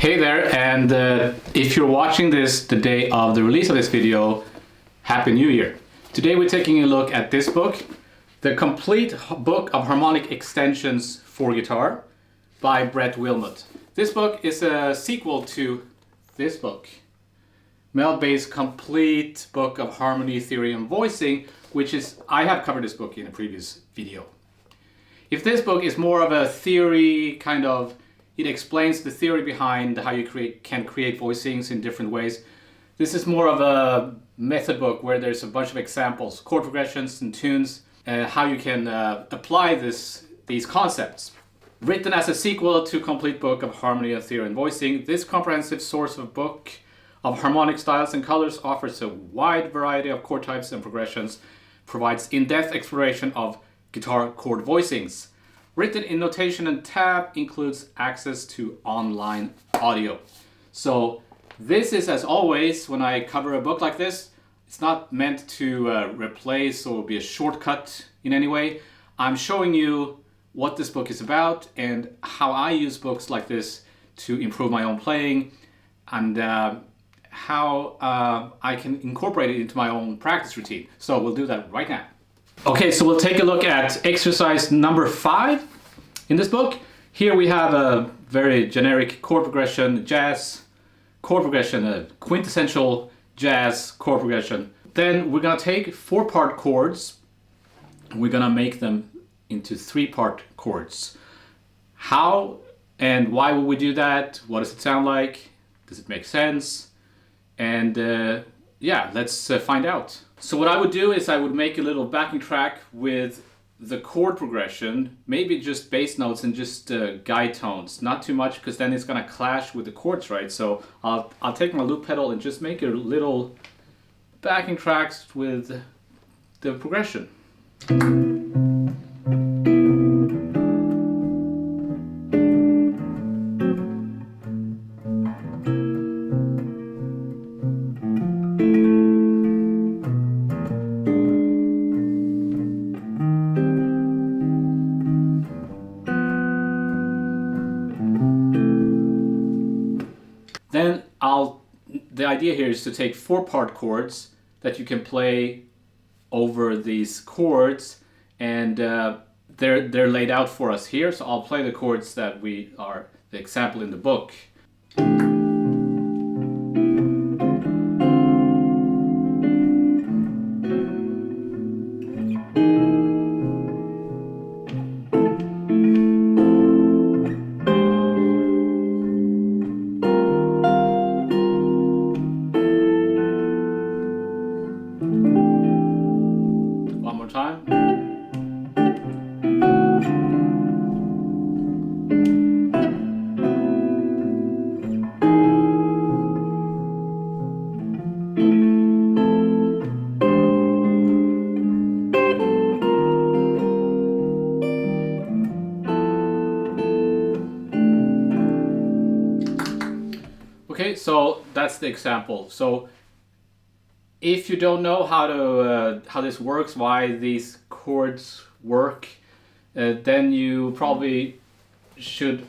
Hey there, and if you're watching this the day of the release of this video, Happy New Year. Today we're taking a look at this book, The Complete Book of Harmonic Extensions for Guitar by Bret Willmott. This book is a sequel to this book, Mel-based Complete Book of Harmony, Theory and Voicing, which is, I have covered this book in a previous video. If this book is more of a theory kind of, it explains the theory behind how you can create voicings in different ways. This is more of a method book where there's a bunch of examples, chord progressions and tunes, how you can apply these concepts. Written as a sequel to Complete Book of Harmony and Theory and Voicing, this comprehensive source of book of harmonic styles and colors offers a wide variety of chord types and progressions, provides in-depth exploration of guitar chord voicings. Written in notation and tab, includes access to online audio. So this is, as always, when I cover a book like this, it's not meant to replace or be a shortcut in any way. I'm showing you what this book is about and how I use books like this to improve my own playing, and how I can incorporate it into my own practice routine. So we'll do that right now. Okay, so we'll take a look at exercise number 5 in this book. Here we have a very generic chord progression, jazz chord progression, a quintessential jazz chord progression. Then we're gonna take 4-part chords, and we're gonna make them into 3-part chords. How and why will we do that? What does it sound like? Does it make sense? And yeah, let's find out. So what I would do is I would make a little backing track with the chord progression, maybe just bass notes and just guide tones, not too much, because then it's gonna clash with the chords, right? So I'll take my loop pedal and just make a little backing tracks with the progression. Then the idea here is to take 4-part chords that you can play over these chords, and they're laid out for us here. So I'll play the chords that are the example in the book. One more time. Okay, so that's the example. So if you don't know how this works, why these chords work, then you probably should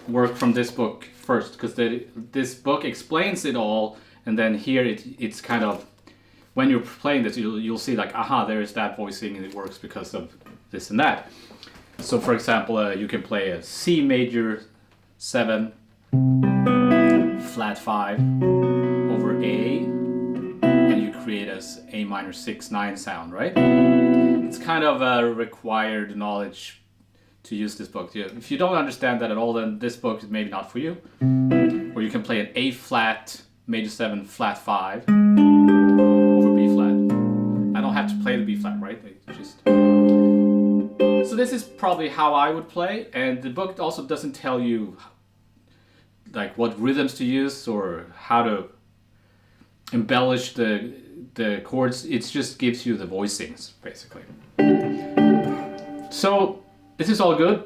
work from this book first, because this book explains it all, and then here it's kind of, when you're playing this, you'll see like, aha, there's that voicing and it works because of this and that. So for example, you can play a C major 7, flat 5 over A, and you create as A minor 6, 9 sound, right? It's kind of a required knowledge to use this book. If you don't understand that at all, then this book is maybe not for you. Or you can play an A flat, major 7, flat 5 over B flat. I don't have to play the B flat, right? So this is probably how I would play, and the book also doesn't tell you like what rhythms to use or how to embellish the chords. It just gives you the voicings, basically. So this is all good,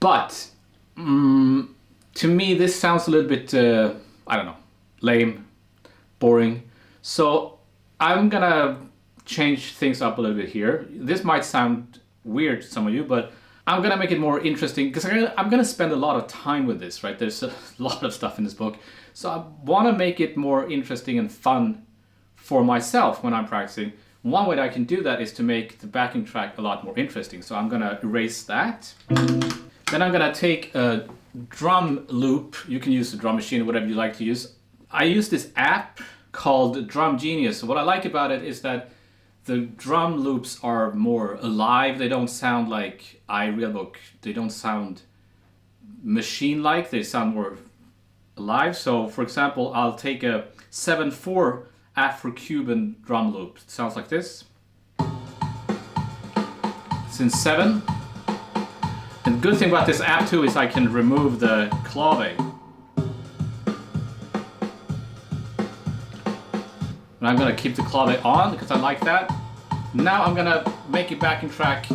but to me this sounds a little bit I don't know, lame, boring. So I'm gonna change things up a little bit here. This might sound weird to some of you, but I'm gonna make it more interesting because I'm gonna spend a lot of time with this, right? There's a lot of stuff in this book. So I wanna make it more interesting and fun for myself when I'm practicing. One way that I can do that is to make the backing track a lot more interesting. So I'm gonna erase that. Then I'm gonna take a drum loop. You can use the drum machine or whatever you like to use. I use this app called Drum Genius. So what I like about it is that the drum loops are more alive. They don't sound like iRealbook. They don't sound machine-like. They sound more alive. So for example, I'll take a 7/4 Afro-Cuban drum loop. It sounds like this. It's in 7. And the good thing about this app too is I can remove the clave. And I'm gonna keep the clave on because I like that. Now I'm gonna make a backing track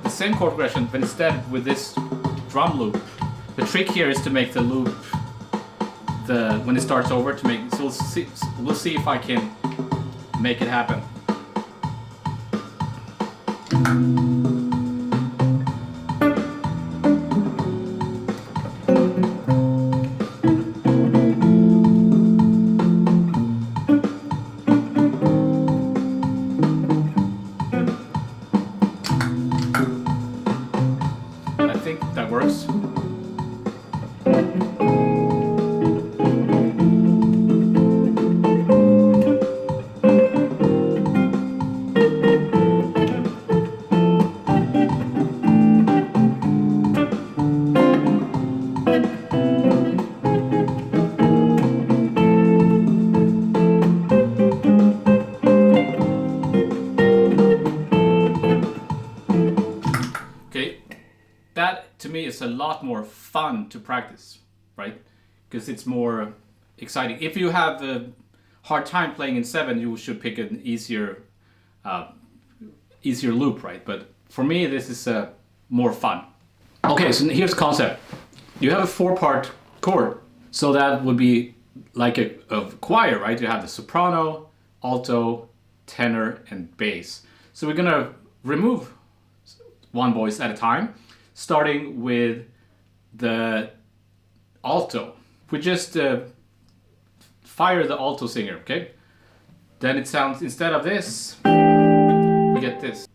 the same chord progression, but instead with this drum loop. The trick here is to make the loop when it starts over to make. So we'll see if I can make it happen. I think that works. That to me is a lot more fun to practice, right? Because it's more exciting. If you have a hard time playing in 7, you should pick an easier loop, right? But for me, this is more fun. Okay, so here's the concept. You have a 4-part chord, so that would be like a choir, right? You have the soprano, alto, tenor, and bass. So we're gonna remove one voice at a time, starting with the alto. We just fire the alto singer, okay? Then it sounds, instead of this, we get this.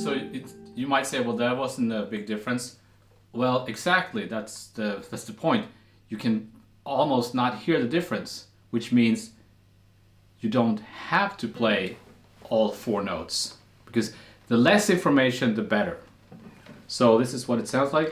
So you might say, well, that wasn't a big difference. Well, exactly, that's the point. You can almost not hear the difference, which means you don't have to play all 4 notes, because the less information, the better. So this is what it sounds like.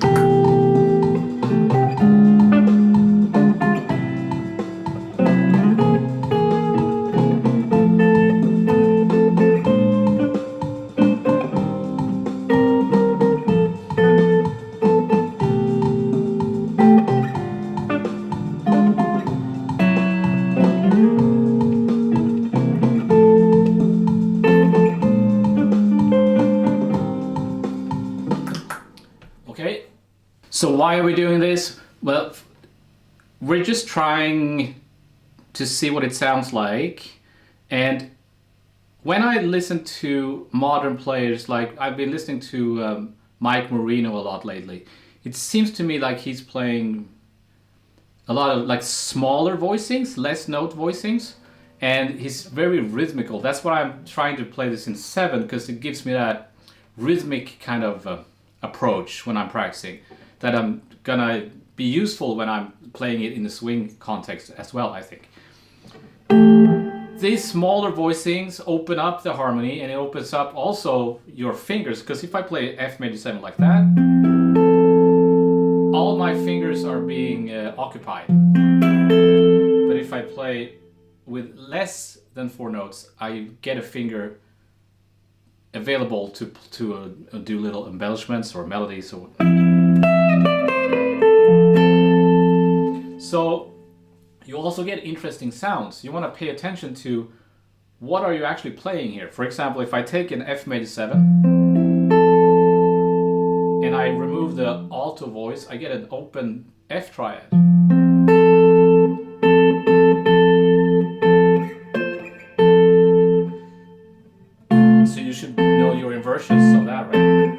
Okay, so why are we doing this? Well, we're just trying to see what it sounds like. And when I listen to modern players, like I've been listening to Mike Marino a lot lately, it seems to me like he's playing a lot of like smaller voicings, less note voicings, and he's very rhythmical. That's why I'm trying to play this in 7, because it gives me that rhythmic kind of approach when I'm practicing, that I'm gonna be useful when I'm playing it in the swing context as well, I think. These smaller voicings open up the harmony, and it opens up also your fingers, because if I play F major 7 like that, all my fingers are being occupied. But if I play with less than 4 notes, I get a finger available to do little embellishments or melodies. So you also get interesting sounds. You want to pay attention to what are you actually playing here. For example, if I take an F major 7 and I remove the alto voice, I get an open F triad. So you should know your inversions of that, right?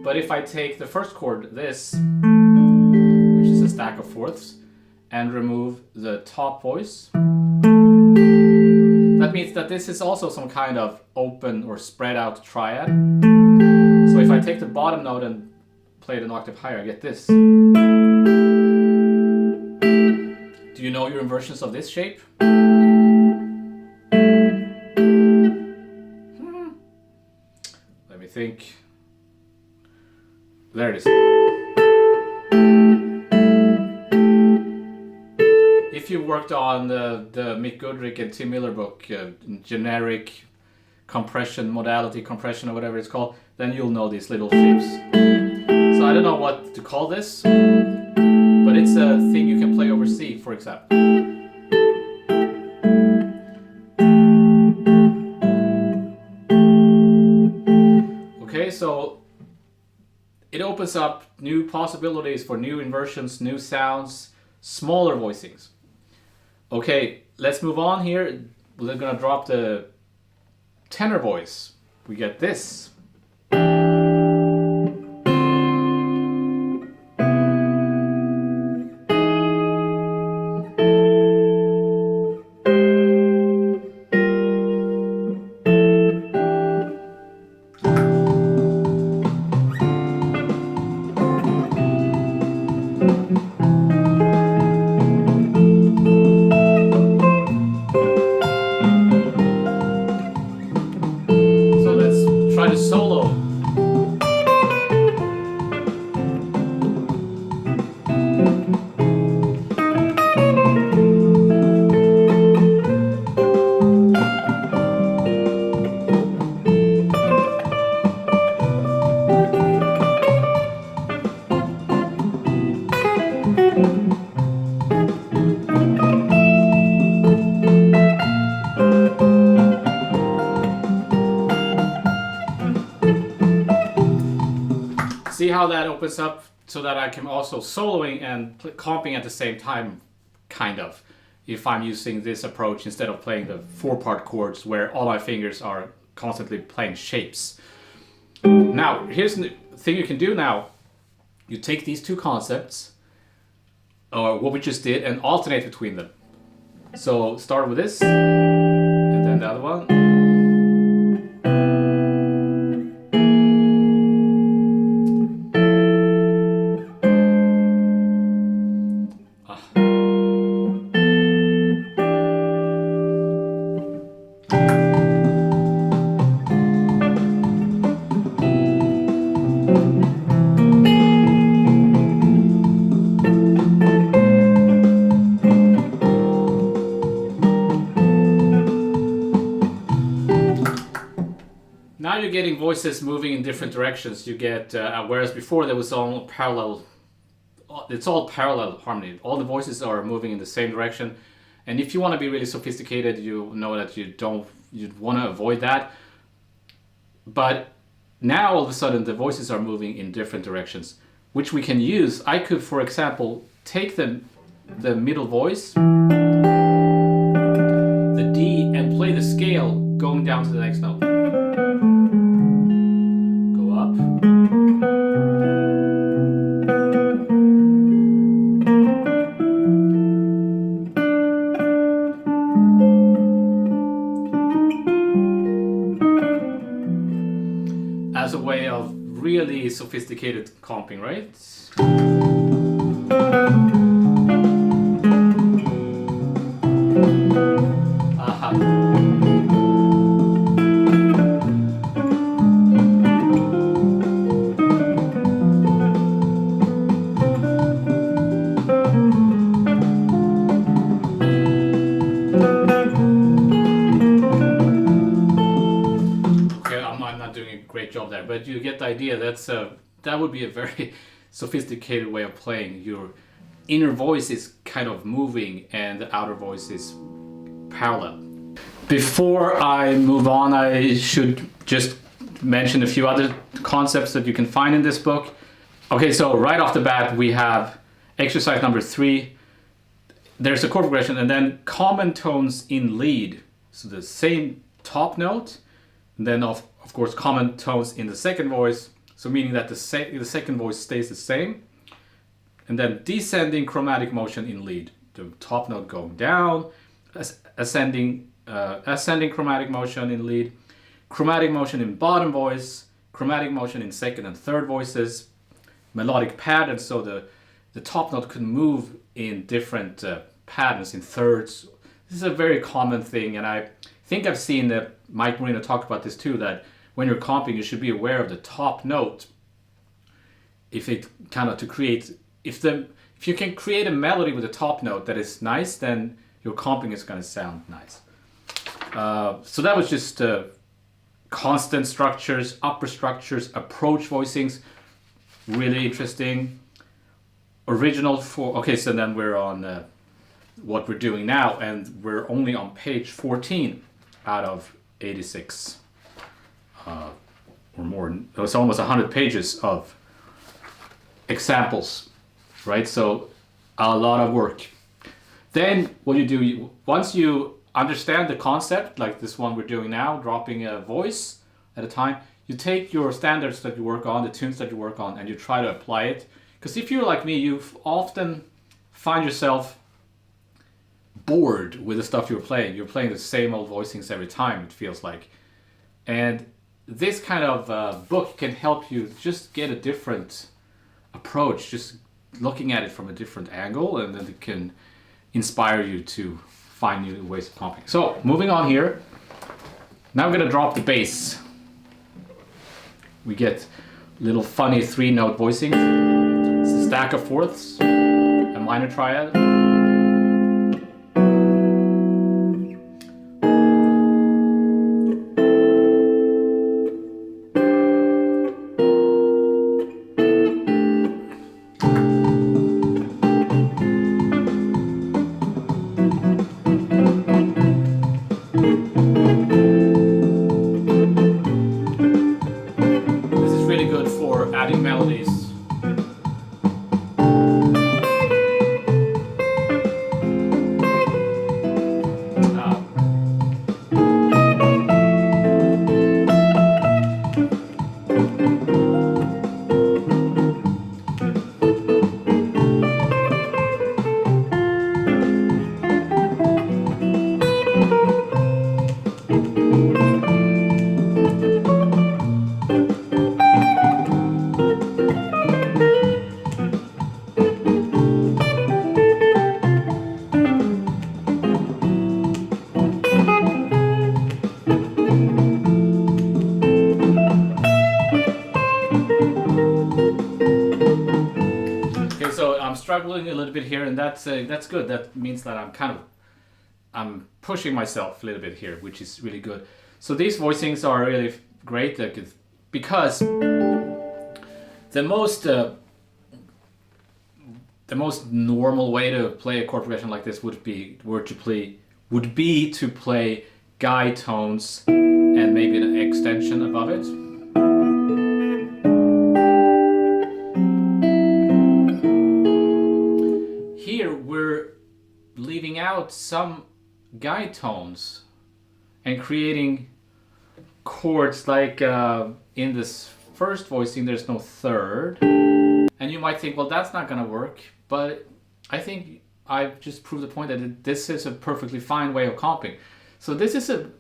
But if I take the first chord, this, which is a stack of fourths, and remove the top voice, that means that this is also some kind of open or spread out triad. So if I take the bottom note and play it an octave higher, I get this. Do you know your inversions of this shape? Let me think. There it is. If you worked on the Mick Goodrick and Tim Miller book, generic compression, modality compression, or whatever it's called, then you'll know these little shapes. So I don't know what to call this, but it's a thing you can play over C, for example. Okay, so it opens up new possibilities for new inversions, new sounds, smaller voicings. Okay, let's move on here. We're gonna drop the tenor voice. We get this. Solo. See how that opens up so that I can also soloing and comping at the same time, kind of, if I'm using this approach instead of playing the 4-part chords where all my fingers are constantly playing shapes. Now, here's the thing you can do now. You take these two concepts, or what we just did, and alternate between them. So start with this, and then the other one. Now you're getting voices moving in different directions. You get, whereas before there was all parallel, it's all parallel harmony. All the voices are moving in the same direction. And if you want to be really sophisticated, you know that you want to avoid that. But now all of a sudden the voices are moving in different directions, which we can use. I could, for example, take the middle voice, the D, and play the scale going down to the next note. Go up. As a way of really sophisticated comping, right? Great job there, but you get the idea. That would be a very sophisticated way of playing. Your inner voice is kind of moving and the outer voice is parallel. Before I move on, I should just mention a few other concepts that you can find in this book. Okay, so right off the bat, we have exercise number 3. There's a chord progression and then common tones in lead. So the same top note, and then of course common tones in the second voice. So meaning that the second voice stays the same. And then descending chromatic motion in lead. The top note going down, ascending chromatic motion in lead, chromatic motion in bottom voice, chromatic motion in second and third voices, melodic patterns, so the top note can move in different patterns in thirds. This is a very common thing, and I think I've seen Mike Marino talk about this too, that when you're comping you should be aware of the top note. If it kind of to create, if you can create a melody with a top note that is nice, then your comping is going to sound nice. So that was just constant structures, upper structures, approach voicings, really interesting. Original for, okay, so then we're on what we're doing now, and we're only on page 14 out of 86. Or more, it's almost 100 pages of examples, right? So a lot of work. Then what you do, once you understand the concept, like this one we're doing now, dropping a voice at a time, you take your standards that you work on, the tunes that you work on, and you try to apply it. Because if you're like me, you often find yourself bored with the stuff you're playing. You're playing the same old voicings every time, it feels like. And this kind of book can help you just get a different approach, just looking at it from a different angle, and then it can inspire you to find new ways of comping. So moving on here, now I'm going to drop the bass. We get little funny 3-note voicing. It's a stack of fourths, a minor triad. Adding melodies. I'm struggling a little bit here, and that's good. That means that I'm pushing myself a little bit here, which is really good. So these voicings are really great because the most normal way to play a chord progression like this would be to play guide tones and maybe an extension above it. Here we're leaving out some guide tones and creating chords like in this first voicing there's no third, and you might think, well, that's not gonna work, but I think I've just proved the point that this is a perfectly fine way of comping. So this is a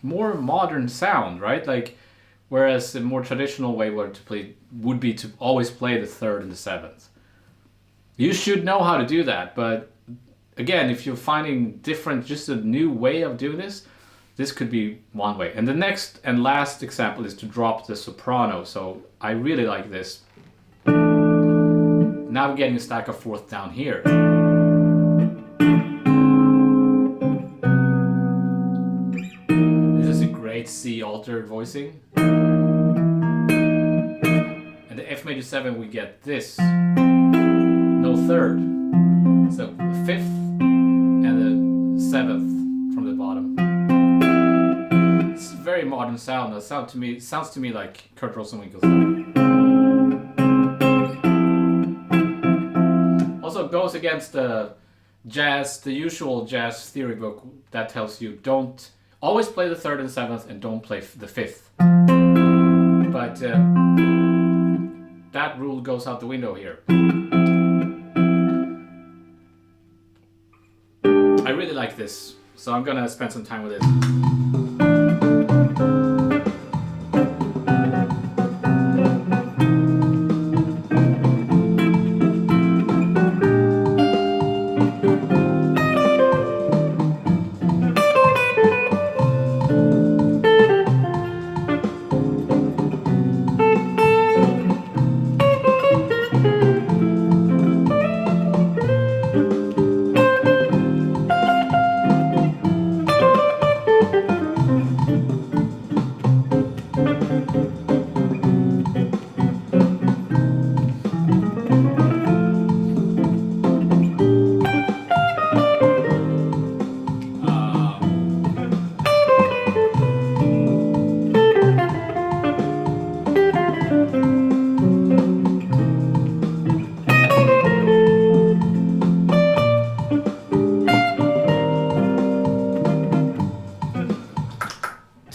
more modern sound, right? Like, whereas the more traditional way to play would be to always play the third and the seventh. You should know how to do that, but again, if you're finding just a new way of doing this could be one way. And the next and last example is to drop the soprano. So I really like this. Now we're getting a stack of fourth down here. This is a great C altered voicing. And the F major 7 we get this. No third. So the fifth and the seventh from the bottom. It's a very modern sound. It sounds to me like Kurt Rosenwinkel's sound. also goes against the usual jazz theory book that tells you don't always play the 3rd and 7th and don't play the 5th. But that rule goes out the window here. I really like this, so I'm gonna spend some time with it.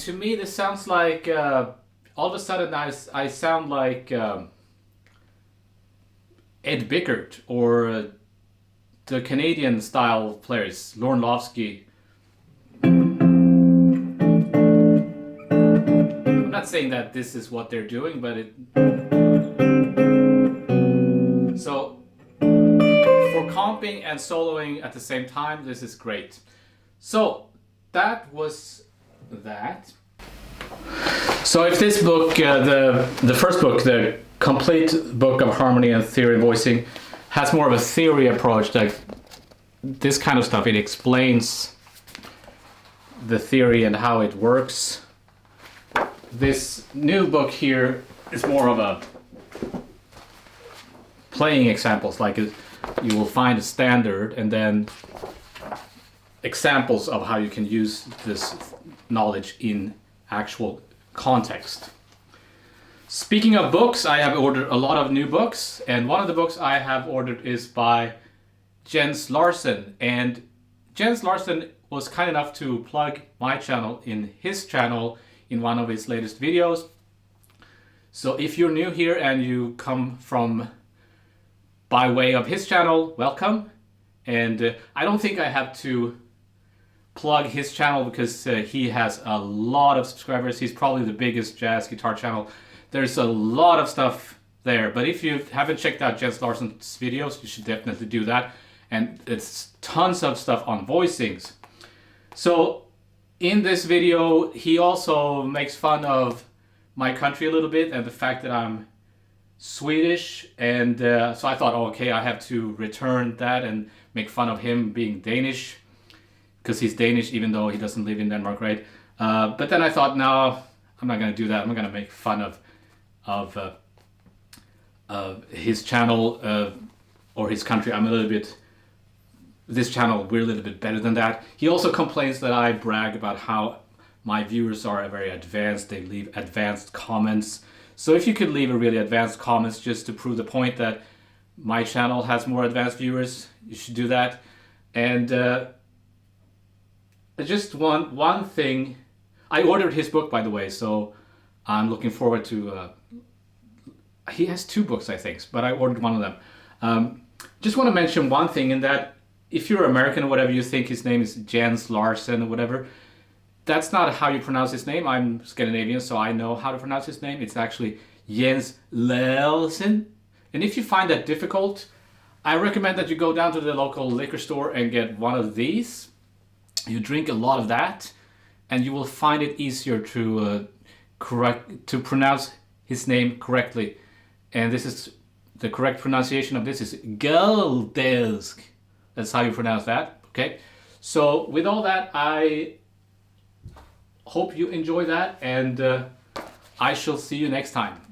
To me, this sounds like all of a sudden I sound like Ed Bickert or the Canadian style players, Lorne Lofsky. I'm not saying that this is what they're doing, but it. So for comping and soloing at the same time, this is great. So that was that. So if this book, the first book, the complete book of harmony and theory and voicing, has more of a theory approach, like this kind of stuff, it explains the theory and how it works. This new book here is more of a playing examples, like you will find a standard and then examples of how you can use this knowledge in actual context. Speaking of books, I have ordered a lot of new books, and one of the books I have ordered is by Jens Larsen, and Jens Larsen was kind enough to plug my channel in his channel in one of his latest videos. So if you're new here and you come from by way of his channel, welcome. And I don't think I have to plug his channel because he has a lot of subscribers. He's probably the biggest jazz guitar channel. There's a lot of stuff there, but if you haven't checked out Jens Larsen's videos, you should definitely do that. And it's tons of stuff on voicings. So in this video, he also makes fun of my country a little bit and the fact that I'm Swedish, and so I thought, oh, okay, I have to return that and make fun of him being Danish, because he's Danish even though he doesn't live in Denmark, right? But then I thought, no, I'm not going to do that. I'm not going to make fun of his channel or his country. This channel, we're a little bit better than that. He also complains that I brag about how my viewers are very advanced. They leave advanced comments. So if you could leave a really advanced comments just to prove the point that my channel has more advanced viewers, you should do that. And just one thing, I ordered his book, by the way, so I'm looking forward to, he has 2 books, I think, but I ordered one of them. Just want to mention one thing, in that if you're American or whatever, you think his name is Jens Larsen or whatever, that's not how you pronounce his name. I'm Scandinavian, so I know how to pronounce his name. It's actually Jens Larsen. And if you find that difficult, I recommend that you go down to the local liquor store and get one of these. You drink a lot of that, and you will find it easier to pronounce his name correctly. And this is the correct pronunciation of this is Geldesk. That's how you pronounce that. Okay. So with all that, I hope you enjoy that, and I shall see you next time.